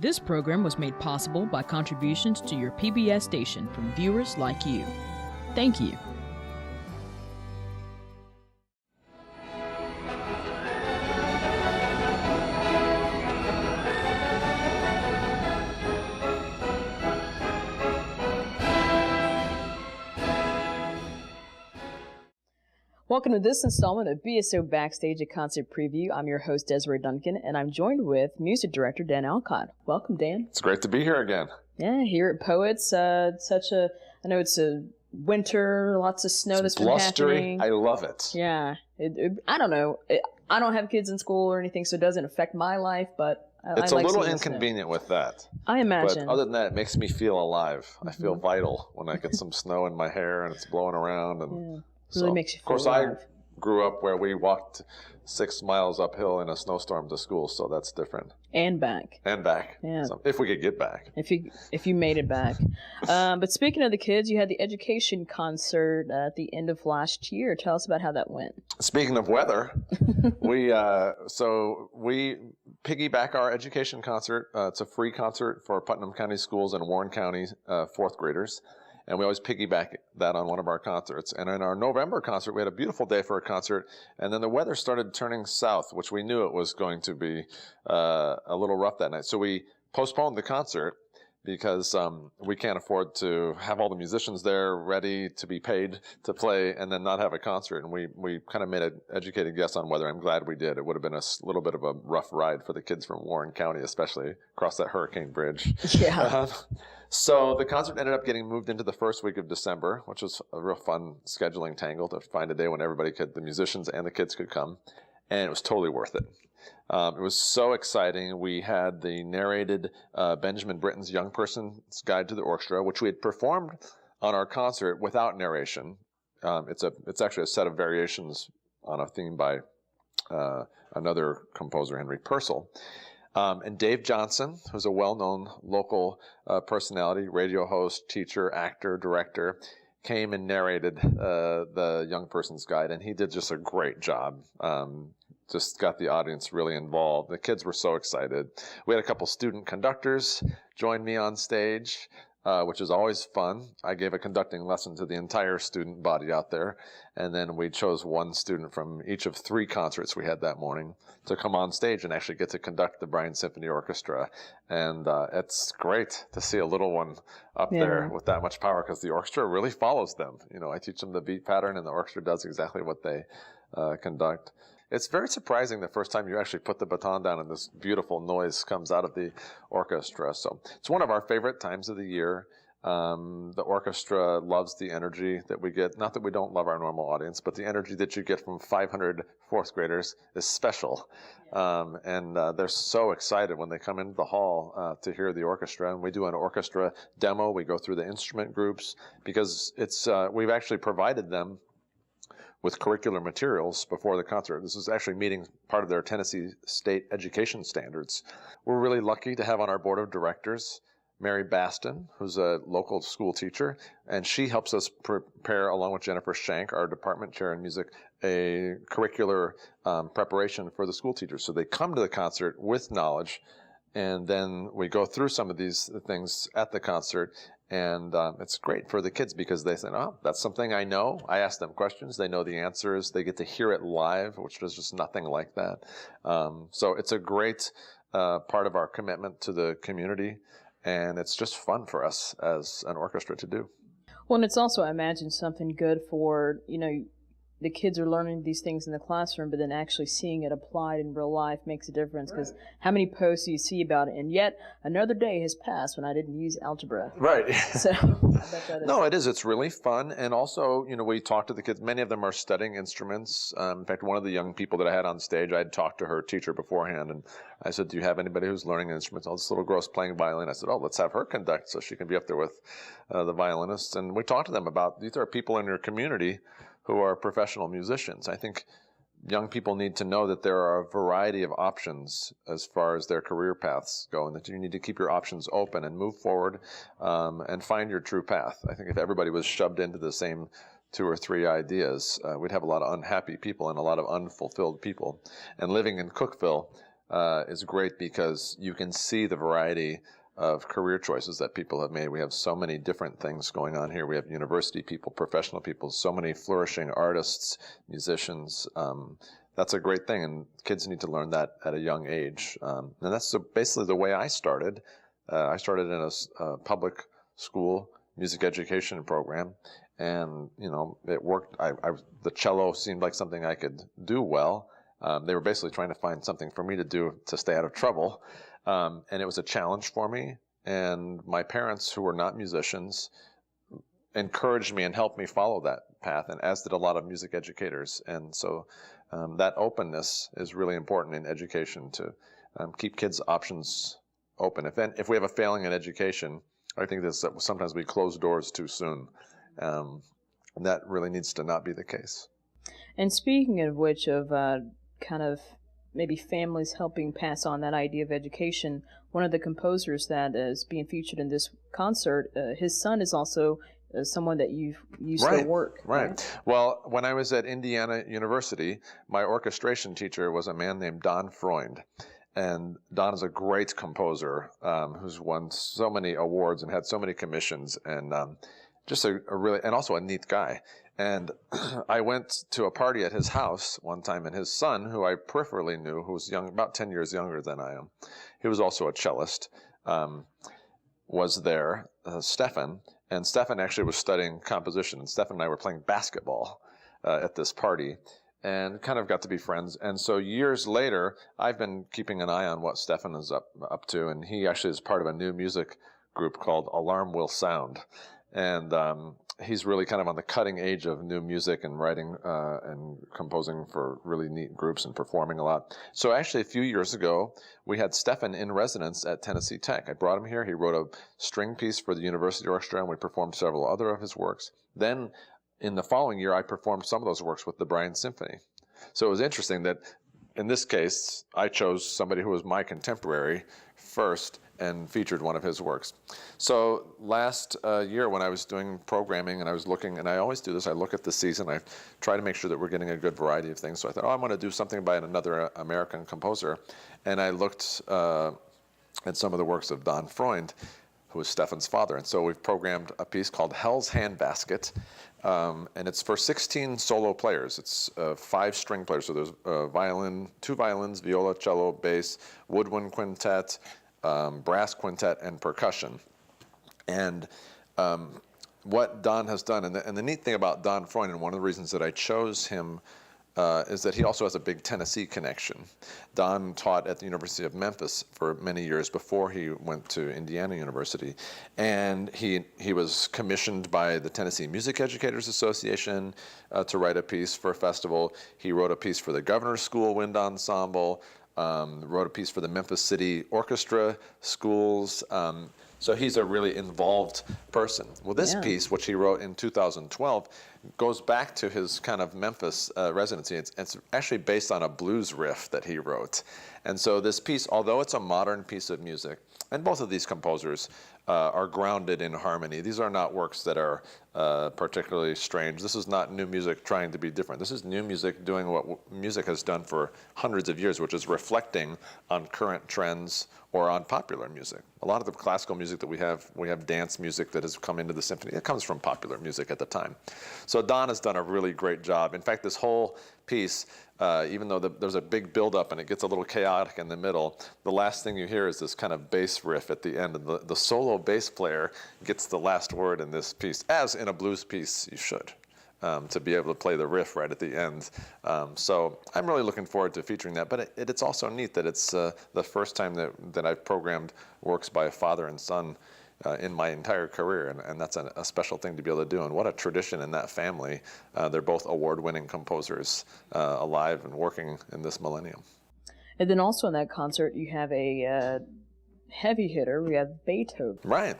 This program was made possible by contributions to your PBS station from viewers like you. Thank you. Welcome to this installment of BSO Backstage, a concert preview. I'm your host, Desirée Duncan, and I'm joined with music director Dan Allcott. Welcome, Dan. It's great to be here again. Yeah, here at Poets. I know it's a winter, lots of snow that's been happening. I love it. Yeah. I don't know. I don't have kids in school or anything, so it doesn't affect my life, but it's I like a little seeing inconvenient with that. I imagine. But other than that, it makes me feel alive. Mm-hmm. I feel vital when I get some snow in my hair and it's blowing around. And yeah. Really makes you feel alive. Of course, I grew up where we walked 6 miles uphill in a snowstorm to school, so that's different. And back. Yeah. So, if we could get back. If you made it back. But speaking of the kids, you had the education concert at the end of last year. Tell us about how that went. Speaking of weather, we piggyback our education concert. It's a free concert for Putnam County schools and Warren County fourth graders. And we always piggyback that on one of our concerts. And in our November concert, we had a beautiful day for a concert. And then the weather started turning south, which we knew it was going to be a little rough that night. So we postponed the concert because we can't afford to have all the musicians there ready to be paid to play and then not have a concert. And we kind of made an educated guess on weather. I'm glad we did. It would have been a little bit of a rough ride for the kids from Warren County, especially across that hurricane bridge. Yeah. So the concert ended up getting moved into the first week of December, which was a real fun scheduling tangle to find a day when everybody could, the musicians and the kids could come. And it was totally worth it. It was so exciting. We had the narrated Benjamin Britten's Young Person's Guide to the Orchestra, which we had performed on our concert without narration. It's actually a set of variations on a theme by another composer, Henry Purcell. And Dave Johnson, who's a well-known local personality, radio host, teacher, actor, director, came and narrated the Young Person's Guide, and he did just a great job. Just got the audience really involved. The kids were so excited. We had a couple student conductors join me on stage, which is always fun. I gave a conducting lesson to the entire student body out there, and then we chose one student from each of 3 concerts we had that morning to come on stage and actually get to conduct the Bryan Symphony Orchestra. And it's great to see a little one up there with that much power because the orchestra really follows them. You know, I teach them the beat pattern, and the orchestra does exactly what they conduct. It's very surprising the first time you actually put the baton down and this beautiful noise comes out of the orchestra. So it's one of our favorite times of the year. The orchestra loves the energy that we get. Not that we don't love our normal audience, but the energy that you get from 500 fourth graders is special. And they're so excited when they come into the hall to hear the orchestra. And we do an orchestra demo. We go through the instrument groups because we've actually provided them with curricular materials before the concert. This is actually meeting part of their Tennessee state education standards. We're really lucky to have on our board of directors Mary Baston, who's a local school teacher, and she helps us prepare, along with Jennifer Shank, our department chair in music, a curricular preparation for the school teachers. So they come to the concert with knowledge, and then we go through some of these things at the concert. And it's great for the kids because they say, oh, that's something I know. I ask them questions. They know the answers. They get to hear it live, which was just nothing like that. So it's a great part of our commitment to the community. And it's just fun for us as an orchestra to do. Well, and it's also, I imagine, something good for, the kids are learning these things in the classroom, but then actually seeing it applied in real life makes a difference because how many posts do you see about it? And yet another day has passed when I didn't use algebra. Right. So I bet that is. No, it is. It's really fun. And also, we talk to the kids. Many of them are studying instruments. In fact, one of the young people that I had on stage, I had talked to her teacher beforehand. And I said, do you have anybody who's learning instruments? Oh, this little girl's playing violin. I said, oh, let's have her conduct so she can be up there with the violinists. And we talked to them about these are people in your community who are professional musicians. I think young people need to know that there are a variety of options as far as their career paths go, and that you need to keep your options open and move forward and find your true path. I think if everybody was shoved into the same 2 or 3 ideas, we'd have a lot of unhappy people and a lot of unfulfilled people. And living in Cookeville, is great because you can see the variety of career choices that people have made. We have so many different things going on here. We have university people, professional people, so many flourishing artists, musicians. That's a great thing, and kids need to learn that at a young age. And that's basically the way I started. I started in a public school music education program, and it worked. The cello seemed like something I could do well. They were basically trying to find something for me to do to stay out of trouble. And it was a challenge for me. And my parents, who were not musicians, encouraged me and helped me follow that path, and as did a lot of music educators. And so that openness is really important in education, to keep kids' options open. If we have a failing in education, I think that sometimes we close doors too soon. And that really needs to not be the case. And speaking of which, of kind of maybe families helping pass on that idea of education, one of the composers that is being featured in this concert, his son is also someone that you've used their work. Right. Well, when I was at Indiana University, my orchestration teacher was a man named Don Freund. And Don is a great composer who's won so many awards and had so many commissions, and just a really, and also a neat guy. And I went to a party at his house one time, and his son, who I peripherally knew, who was young, about 10 years younger than I am, he was also a cellist, was there, Stefan. And Stefan actually was studying composition, and Stefan and I were playing basketball at this party, and kind of got to be friends. And so years later, I've been keeping an eye on what Stefan is up to, and he actually is part of a new music group called Alarm Will Sound. And he's really kind of on the cutting edge of new music and writing and composing for really neat groups and performing a lot. So actually, a few years ago, we had Stefan in residence at Tennessee Tech. I brought him here. He wrote a string piece for the University Orchestra, and we performed several other of his works. Then, in the following year, I performed some of those works with the Bryan Symphony. So it was interesting that, in this case, I chose somebody who was my contemporary first and featured one of his works. So last year, when I was doing programming and I was looking, and I always do this, I look at the season, I try to make sure that we're getting a good variety of things. So I thought, I'm going to do something by another American composer. And I looked at some of the works of Don Freund, who was Stefan's father. And so we've programmed a piece called Hell's Handbasket, and it's for 16 solo players. It's 5 string players, so there's violin, 2 violins, viola, cello, bass, woodwind quintet, brass quintet, and percussion. And what Don has done, and the neat thing about Don Freund, and one of the reasons that I chose him, is that he also has a big Tennessee connection. Don taught at the University of Memphis for many years before he went to Indiana University. And he was commissioned by the Tennessee Music Educators Association to write a piece for a festival. He wrote a piece for the Governor's School Wind Ensemble, wrote a piece for the Memphis City Orchestra Schools. So he's a really involved person. Well, this piece, which he wrote in 2012, goes back to his kind of Memphis residency. It's actually based on a blues riff that he wrote. And so this piece, although it's a modern piece of music, and both of these composers are grounded in harmony. These are not works that are particularly strange. This is not new music trying to be different. This is new music doing what music has done for hundreds of years, which is reflecting on current trends or on popular music. A lot of the classical music that we have dance music that has come into the symphony. It comes from popular music at the time. So Don has done a really great job. In fact, this whole piece, even though there's a big buildup and it gets a little chaotic in the middle, the last thing you hear is this kind of bass riff at the end. And the solo bass player gets the last word in this piece, as in a blues piece you should, to be able to play the riff right at the end. So I'm really looking forward to featuring that. But it's also neat that it's the first time that I've programmed works by a father and son in my entire career, and that's a special thing to be able to do. And what a tradition in that family. They're both award-winning composers, alive and working in this millennium. And then also in that concert, you have a heavy hitter. We have Beethoven. Right.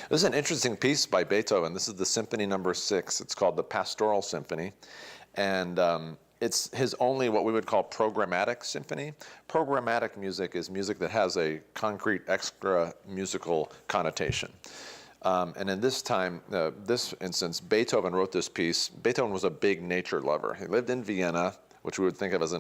This is an interesting piece by Beethoven. This is the Symphony No. 6. It's called the Pastoral Symphony. And it's his only what we would call programmatic symphony. Programmatic music is music that has a concrete extra musical connotation. And in this instance, Beethoven wrote this piece. Beethoven was a big nature lover. He lived in Vienna, which we would think of as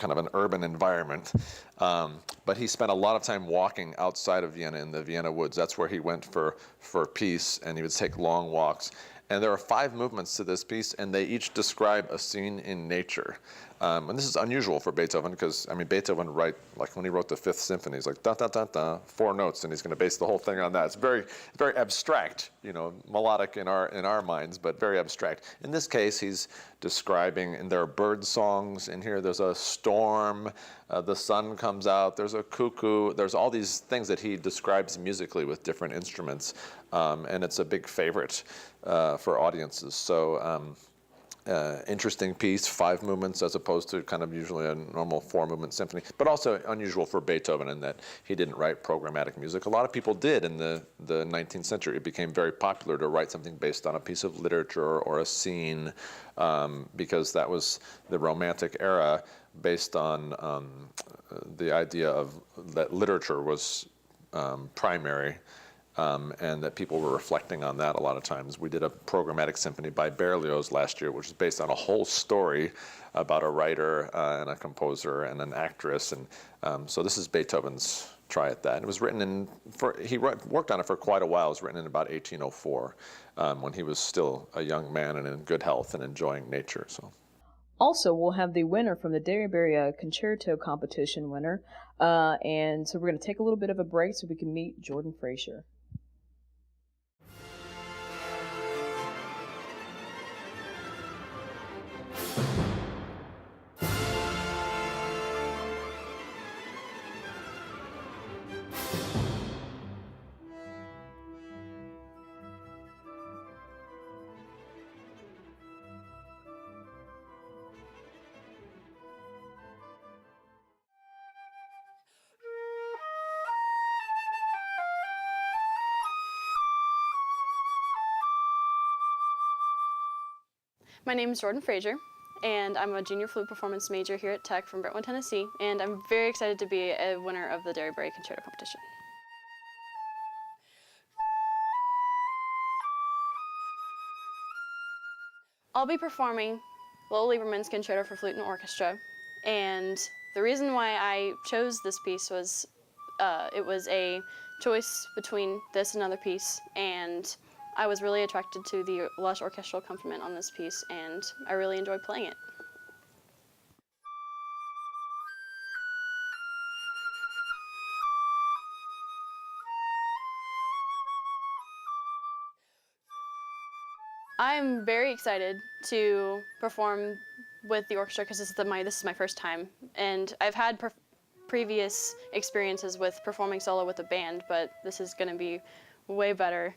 kind of an urban environment. But he spent a lot of time walking outside of Vienna in the Vienna woods. That's where he went for peace, and he would take long walks. And there are 5 movements to this piece, and they each describe a scene in nature. And this is unusual for Beethoven, because, I mean, Beethoven like when he wrote the Fifth Symphony, he's like, da, da, da, da, 4 notes, and he's going to base the whole thing on that. It's very, very abstract, you know, melodic in our minds, but very abstract. In this case, he's describing, and there are bird songs in here. There's a storm, the sun comes out, there's a cuckoo, there's all these things that he describes musically with different instruments, and it's a big favorite for audiences. So interesting piece, 5 movements as opposed to kind of usually a normal 4-movement symphony, but also unusual for Beethoven in that he didn't write programmatic music. A lot of people did in the 19th century. It became very popular to write something based on a piece of literature or a scene, because that was the Romantic era, based on the idea of that literature was primary. And that people were reflecting on that a lot of times. We did a programmatic symphony by Berlioz last year, which is based on a whole story about a writer and a composer and an actress. And so this is Beethoven's try at that. It was written he worked on it for quite a while. It was written in about 1804, when he was still a young man and in good health and enjoying nature. So. Also, we'll have the winner from the Derryberry Concerto competition winner. And so we're going to take a little bit of a break so we can meet Jordan Frazier. My name is Jordan Frazier, and I'm a junior flute performance major here at Tech from Brentwood, Tennessee, and I'm very excited to be a winner of the Derryberry Concerto competition. I'll be performing Lowell Lieberman's Concerto for Flute and Orchestra, and the reason why I chose this piece was it was a choice between this and another piece, and I was really attracted to the lush orchestral accompaniment on this piece, and I really enjoyed playing it. I'm very excited to perform with the orchestra because this is my first time, and I've had previous experiences with performing solo with a band, but this is going to be way better.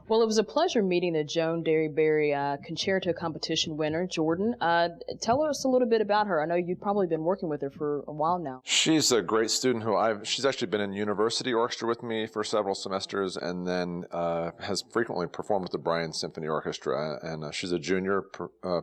Well, it was a pleasure meeting the Joan Derryberry Concerto competition winner, Jordan. Tell us a little bit about her. I know you've probably been working with her for a while now. She's a great student she's actually been in university orchestra with me for several semesters, and then has frequently performed with the Bryan Symphony Orchestra. And she's a junior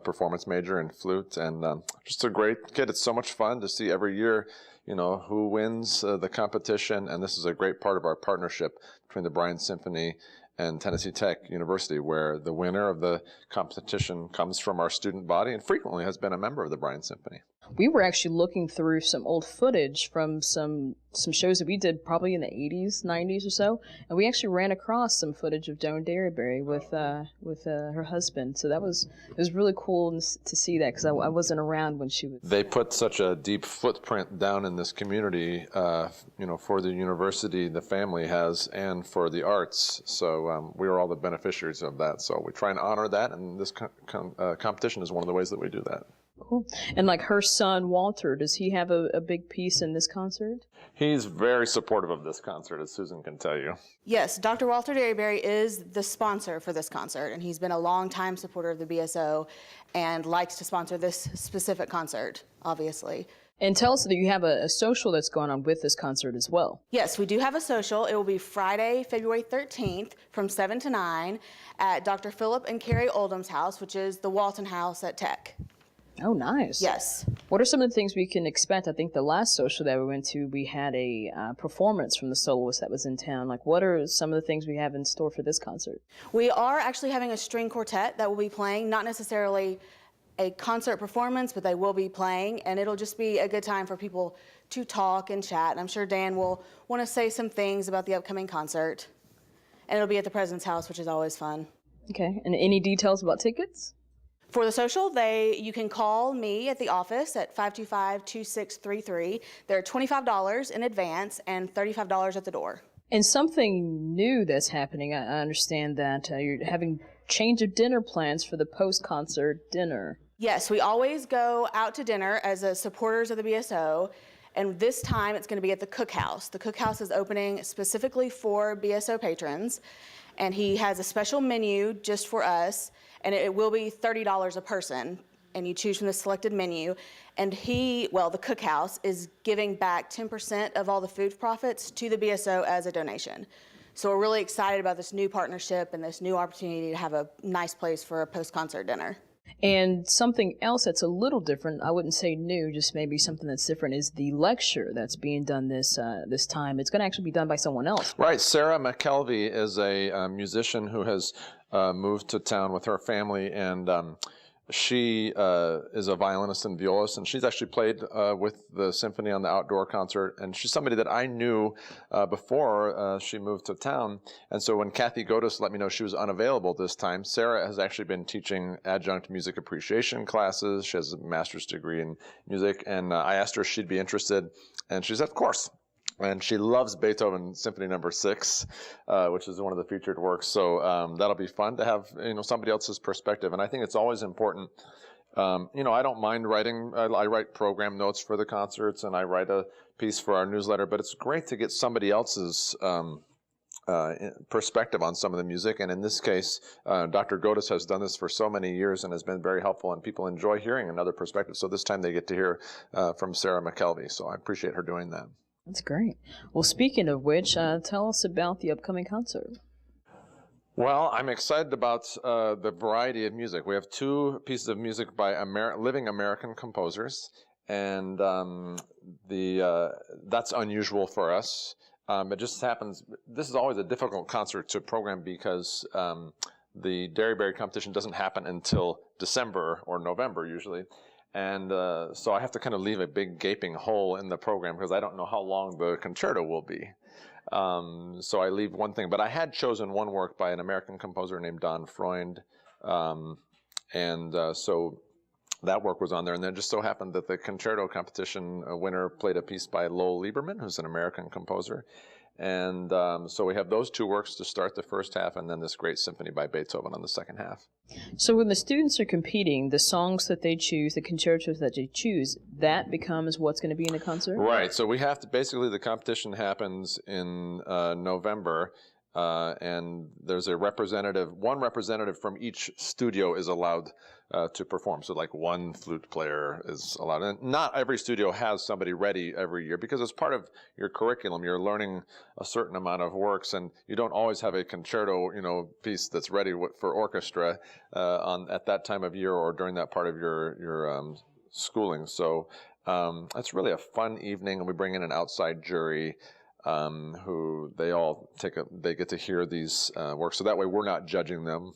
performance major in flute, and just a great kid. It's so much fun to see every year, you know, who wins the competition. And this is a great part of our partnership between the Bryan Symphony and Tennessee Tech University, where the winner of the competition comes from our student body and frequently has been a member of the Bryan Symphony. We were actually looking through some old footage from some shows that we did probably in the 80s, 90s or so, and we actually ran across some footage of Joan Derryberry with her husband. So it was really cool to see that, because I wasn't around when she was. They put such a deep footprint down in this community, you know, for the university the family has and for the arts. So we are all the beneficiaries of that. So we try and honor that, and this competition is one of the ways that we do that. Cool. cool. And like her son, Walter, does he have a big piece in this concert? He's very supportive of this concert, as Susan can tell you. Yes, Dr. Walter Derryberry is the sponsor for this concert, and he's been a long-time supporter of the BSO and likes to sponsor this specific concert, obviously. And tell us that you have a social that's going on with this concert as well. Yes, we do have a social. It will be Friday, February 13th from 7 to 9 at Dr. Philip and Carrie Oldham's house, which is the Walton House at Tech. Oh, nice. Yes. What are some of the things we can expect? I think the last social that we went to, we had a performance from the soloist that was in town. Like, what are some of the things we have in store for this concert? We are actually having a string quartet that will be playing, not necessarily a concert performance, but they will be playing, and it'll just be a good time for people to talk and chat. And I'm sure Dan will want to say some things about the upcoming concert. And it'll be at the President's house, which is always fun. Okay, and any details about tickets? For the social, you can call me at the office at 525-2633. They're $25 in advance and $35 at the door. And something new that's happening, I understand that you're having change of dinner plans for the post-concert dinner. Yes, we always go out to dinner as supporters of the BSO, and this time it's going to be at the Cookhouse. The Cookhouse is opening specifically for BSO patrons, and he has a special menu just for us, and it will be $30 a person, and you choose from the selected menu. And the Cookhouse is giving back 10% of all the food profits to the BSO as a donation. So we're really excited about this new partnership and this new opportunity to have a nice place for a post-concert dinner. And something else that's a little different, I wouldn't say new, just maybe something that's different, is the lecture that's being done this time. It's going to actually be done by someone else. Right. Sarah McKelvey is a musician who has moved to town with her family, and she is a violinist and violist, and she's actually played with the symphony on the outdoor concert, and she's somebody that I knew before she moved to town. And so when Kathy Godis let me know she was unavailable this time, Sarah has actually been teaching adjunct music appreciation classes. She has a master's degree in music, and I asked her if she'd be interested, and she said, of course. And she loves Beethoven Symphony No. 6, which is one of the featured works. So that'll be fun to have somebody else's perspective. And I think it's always important. I don't mind writing. I write program notes for the concerts, and I write a piece for our newsletter. But it's great to get somebody else's perspective on some of the music. And in this case, Dr. Godis has done this for so many years and has been very helpful, and people enjoy hearing another perspective. So this time they get to hear from Sarah McKelvey. So I appreciate her doing that. That's great. Well, speaking of which, tell us about the upcoming concert. Well, I'm excited about the variety of music. We have 2 pieces of music by living American composers, and that's unusual for us. It just happens. This is always a difficult concert to program because the Derryberry competition doesn't happen until December or November usually. And so I have to kind of leave a big gaping hole in the program because I don't know how long the concerto will be. So I leave one thing. But I had chosen one work by an American composer named Don Freund. So that work was on there. And then it just so happened that the concerto competition winner played a piece by Lowell Lieberman, who's an American composer. And so we have those 2 works to start the first half, and then this great symphony by Beethoven on the second half. So when the students are competing, the songs that they choose, the concertos that they choose, that becomes what's going to be in the concert? Right. So we have to, basically the competition happens in November, and there's one representative from each studio is allowed to perform. So like one flute player is allowed. And not every studio has somebody ready every year because as part of your curriculum, you're learning a certain amount of works, and you don't always have a concerto, piece that's ready for orchestra at that time of year or during that part of your schooling. So it's really a fun evening, and we bring in an outside jury who they get to hear these works. So that way we're not judging them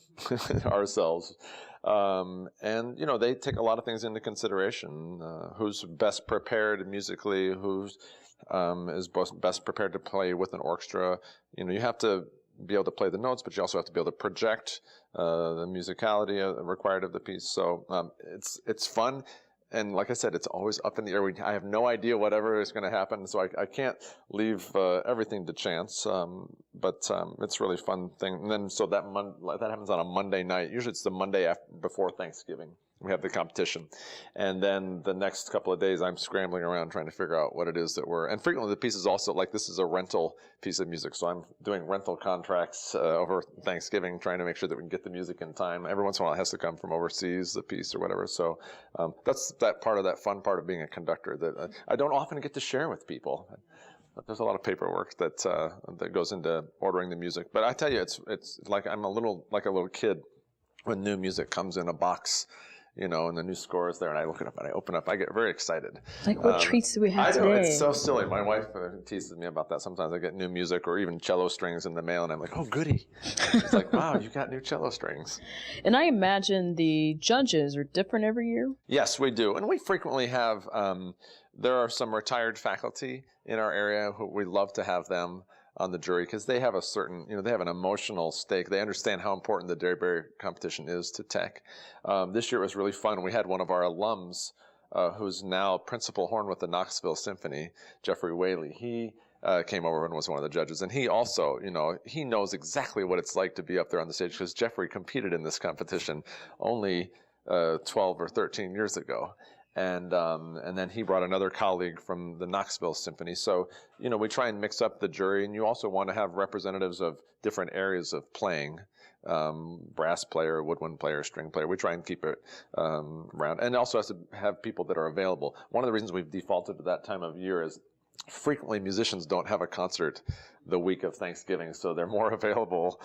ourselves. They take a lot of things into consideration. Who's best prepared musically, who's is best prepared to play with an orchestra. You have to be able to play the notes, but you also have to be able to project the musicality required of the piece. So it's fun. And like I said, it's always up in the air. I have no idea whatever is going to happen, so I can't leave everything to chance. But it's a really fun thing. And then that happens on a Monday night. Usually it's the Monday before Thanksgiving. we have the competition. And then the next couple of days, I'm scrambling around trying to figure out what it is that and frequently the pieces also, like this is a rental piece of music. So I'm doing rental contracts over Thanksgiving, trying to make sure that we can get the music in time. Every once in a while it has to come from overseas, the piece or whatever. So that's that fun part of being a conductor that I don't often get to share with people. There's a lot of paperwork that goes into ordering the music. But I tell you, it's like I'm like a little kid when new music comes in a box, and the new score is there, and I look it up and I open up. I get very excited. Like, what treats do we have today? I know, it's so silly. My wife teases me about that. Sometimes I get new music or even cello strings in the mail, and I'm like, oh, goody. It's like, wow, you got new cello strings. And I imagine the judges are different every year? Yes, we do. And we frequently have, there are some retired faculty in our area who we love to have them on the jury because they have a certain, they have an emotional stake. They understand how important the Derryberry competition is to Tech. This year it was really fun. We had one of our alums who's now principal horn with the Knoxville Symphony, Jeffrey Whaley. He came over and was one of the judges. And he also, he knows exactly what it's like to be up there on the stage because Jeffrey competed in this competition only 12 or 13 years ago. And then he brought another colleague from the Knoxville Symphony. So, we try and mix up the jury, and you also want to have representatives of different areas of playing, brass player, woodwind player, string player. We try and keep it round. And also has to have people that are available. One of the reasons we've defaulted to that time of year is frequently musicians don't have a concert the week of Thanksgiving, so they're more available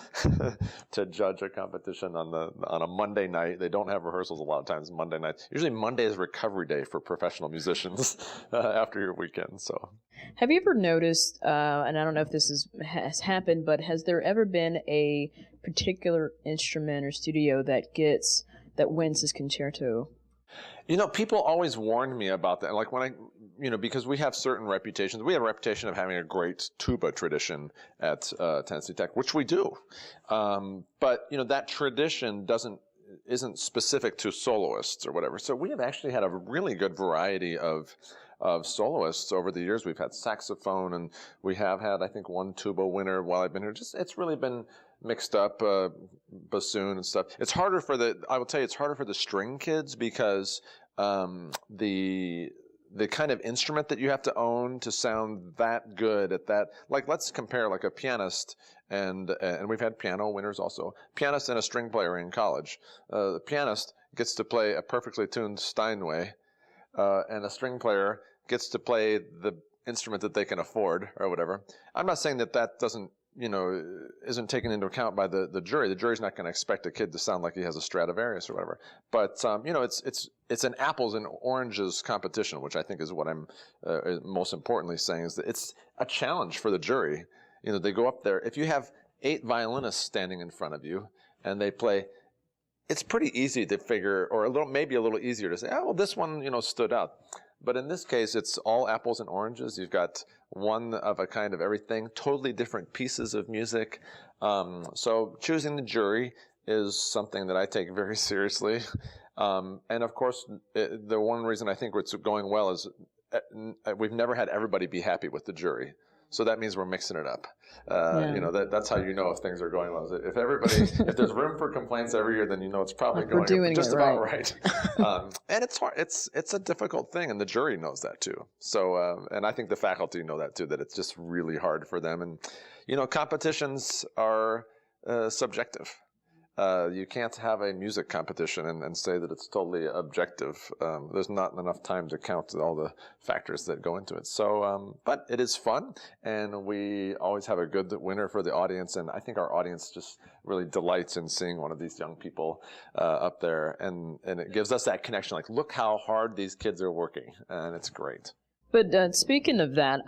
to judge a competition on a Monday night. They don't have rehearsals a lot of times Monday nights. Usually Monday is recovery day for professional musicians after your weekend. So, have you ever noticed, and I don't know if this has happened, but has there ever been a particular instrument or studio that wins this concerto? People always warned me about that. Like when because we have certain reputations. We have a reputation of having a great tuba tradition at Tennessee Tech, which we do. But, that tradition isn't specific to soloists or whatever. So we have actually had a really good variety of soloists over the years. We've had saxophone, and we have had, I think, one tuba winner while I've been here. It's really been mixed up, bassoon and stuff. I will tell you, it's harder for the string kids because the kind of instrument that you have to own to sound that good at that, like let's compare like a pianist and we've had piano winners also, pianist and a string player in college. The pianist gets to play a perfectly tuned Steinway, and a string player gets to play the instrument that they can afford or whatever. I'm not saying that doesn't, isn't taken into account by the jury. The jury's not going to expect a kid to sound like he has a Stradivarius or whatever. But, it's an apples and oranges competition, which I think is what I'm most importantly saying is that it's a challenge for the jury. They go up there. If you have 8 violinists standing in front of you and they play, it's pretty easy to figure, or maybe a little easier to say, oh, well, this one, stood out. But in this case, it's all apples and oranges. You've got one of a kind of everything, totally different pieces of music. So choosing the jury is something that I take very seriously. And of course, the one reason I think it's going well is we've never had everybody be happy with the jury. So that means we're mixing it up. That's how you know if things are going well. If there's room for complaints every year, then it's probably going just about right. And it's hard. It's a difficult thing, and the jury knows that too. So, and I think the faculty know that too, that it's just really hard for them. And, competitions are subjective. You can't have a music competition and say that it's totally objective. There's not enough time to count all the factors that go into it. So, but it is fun, and we always have a good winner for the audience. And I think our audience just really delights in seeing one of these young people up there, and it gives us that connection. Like, look how hard these kids are working, and it's great. But speaking of that,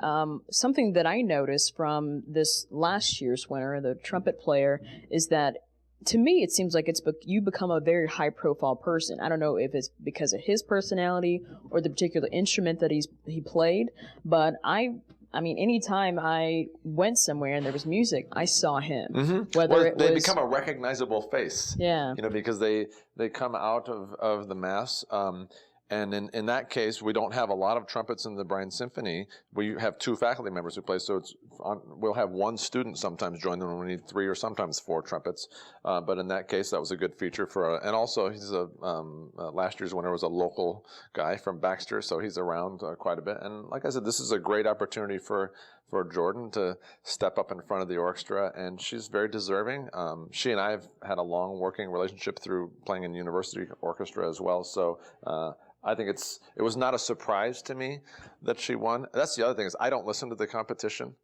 something that I noticed from this last year's winner, the trumpet player, is that to me, it seems like you become a very high-profile person. I don't know if it's because of his personality or the particular instrument that he played, but I mean, anytime I went somewhere and there was music, I saw him. Mm-hmm. They become a recognizable face. Yeah. Because they come out of the mass. And in that case, we don't have a lot of trumpets in the Bryan Symphony. We have 2 faculty members who play, so we'll have 1 student sometimes join them when we need 3 or sometimes 4 trumpets. But in that case, that was a good feature and also he's last year's winner was a local guy from Backstage, so he's around quite a bit. And like I said, this is a great opportunity for Jordan to step up in front of the orchestra, and she's very deserving. She and I have had a long working relationship through playing in university orchestra as well, so I think it was not a surprise to me that she won. That's the other thing, is I don't listen to the competition.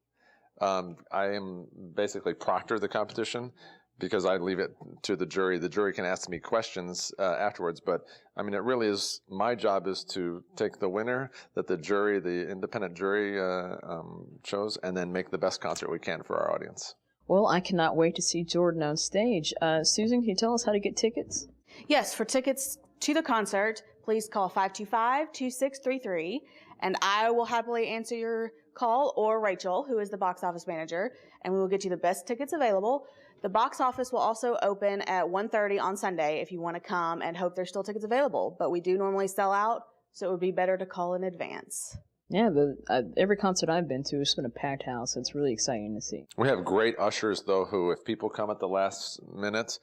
I am basically proctor the competition because I leave it to the jury. The jury can ask me questions afterwards, but I mean, it really is, my job is to take the winner that the independent jury chose, and then make the best concert we can for our audience. Well, I cannot wait to see Jordan on stage. Susan, can you tell us how to get tickets? Yes, for tickets to the concert, please call 525-2633, and I will happily answer your call, or Rachel, who is the box office manager, and we will get you the best tickets available. The box office will also open at 1:30 on Sunday if you want to come and hope there's still tickets available, but we do normally sell out, so it would be better to call in advance. Yeah, every concert I've been to has been a packed house. It's really exciting to see. We have great ushers, though, who, if people come at the last minute,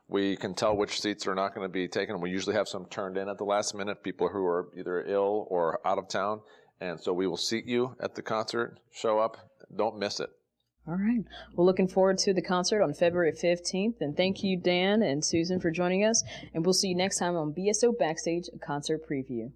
we can tell which seats are not going to be taken. We usually have some turned in at the last minute, people who are either ill or out of town. And so we will seat you at the concert. Show up. Don't miss it. All right. Well, looking forward to the concert on February 15th. And thank you, Dan and Susan, for joining us. And we'll see you next time on BSO Backstage, a concert preview.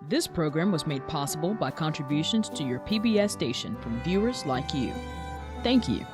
This program was made possible by contributions to your PBS station from viewers like you. Thank you.